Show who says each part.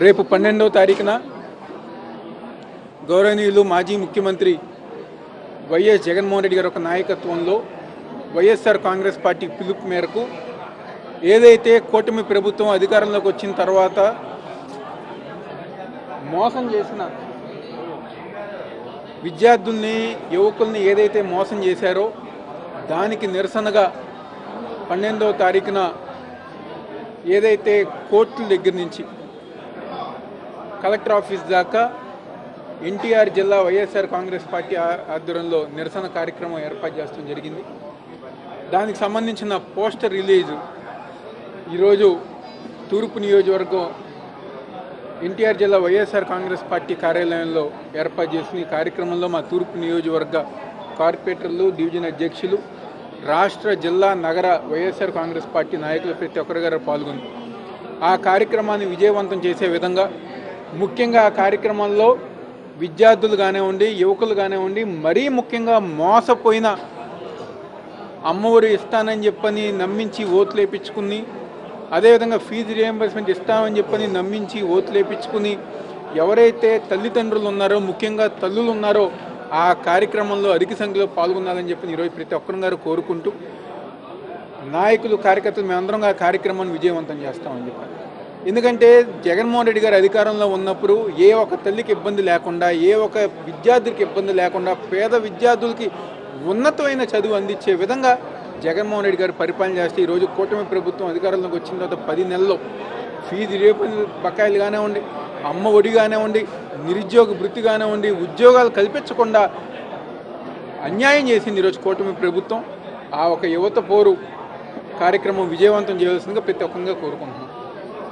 Speaker 1: రేపు 12వ తారీఖున గౌరవనీయులు మాజీ ముఖ్యమంత్రి వైఎస్ జగన్మోహన్ రెడ్డి గారి నాయకత్వంలో వైఎస్ఆర్ కాంగ్రెస్ పార్టీ పిలుపు మేరకు ఏదైతే కూటమి ప్రభుత్వం అధికారంలోకి వచ్చిన తర్వాత మోసం చేసిన విద్యార్థుల్ని యువకుల్ని ఏదైతే మోసం చేశారో దానికి నిరసనగా 12వ తారీఖున ఏదైతే కోర్టుల దగ్గర నుంచి కలెక్టర్ ఆఫీస్ దాకా ఎన్టీఆర్ జిల్లా వైఎస్ఆర్ కాంగ్రెస్ పార్టీ ఆధ్వర్యంలో నిరసన కార్యక్రమం ఏర్పాటు చేయడం జరిగింది. దానికి సంబంధించిన పోస్టర్ రిలీజ్ ఈరోజు తూర్పు నియోజకవర్గం ఎన్టీఆర్ జిల్లా వైఎస్ఆర్ కాంగ్రెస్ పార్టీ కార్యాలయంలో ఏర్పాటు చేసిన ఈ కార్యక్రమంలో మా తూర్పు నియోజకవర్గ కార్పొరేటర్లు, డివిజన్ అధ్యక్షులు, రాష్ట్ర జిల్లా నగర వైఎస్ఆర్ కాంగ్రెస్ పార్టీ నాయకులు ప్రతి ఒక్కరి గారు పాల్గొని ఆ కార్యక్రమాన్ని విజయవంతం చేసే విధంగా ముఖ్యంగా ఆ కార్యక్రమంలో విద్యార్థులు కానివ్వండి, యువకులు కానివ్వండి, మరీ ముఖ్యంగా మోసపోయిన అమ్మఒడి ఇస్తానని చెప్పని నమ్మించి ఓట్లు వేయించుకుని, అదేవిధంగా ఫీజు రియంబర్స్మెంట్ ఇస్తామని చెప్పని నమ్మించి ఓట్లు వేయించుకుని ఎవరైతే తల్లిదండ్రులు ఉన్నారో, ముఖ్యంగా తల్లులు ఉన్నారో ఆ కార్యక్రమంలో అధిక సంఖ్యలో పాల్గొనాలని చెప్పి ఈరోజు ప్రతి ఒక్కరి గారు కోరుకుంటూ నాయకులు, కార్యకర్తలు మేమందరం ఆ కార్యక్రమాన్ని విజయవంతం చేస్తామని చెప్పారు. ఎందుకంటే జగన్మోహన్ రెడ్డి గారు అధికారంలో ఉన్నప్పుడు ఏ ఒక్క తల్లికి ఇబ్బంది లేకుండా, ఏ ఒక్క విద్యార్థికి ఇబ్బంది లేకుండా పేద విద్యార్థులకి ఉన్నతమైన చదువు అందించే విధంగా జగన్మోహన్ రెడ్డి గారు పరిపాలన చేస్తే ఈరోజు కూటమి ప్రభుత్వం అధికారంలోకి వచ్చిన తర్వాత 10 నెలల్లో ఫీజు రియంబర్స్మెంట్ బకాయిలు కానివ్వండి, అమ్మ ఒడి కానివ్వండి, నిరుద్యోగ వృత్తి కానివ్వండి, ఉద్యోగాలు కల్పించకుండా అన్యాయం చేసింది ఈరోజు కూటమి ప్రభుత్వం. ఆ ఒక యువత పోరు కార్యక్రమం విజయవంతం చేయవలసిందిగా ప్రతి ఒక్కరిగా కోరుకుంటున్నాం.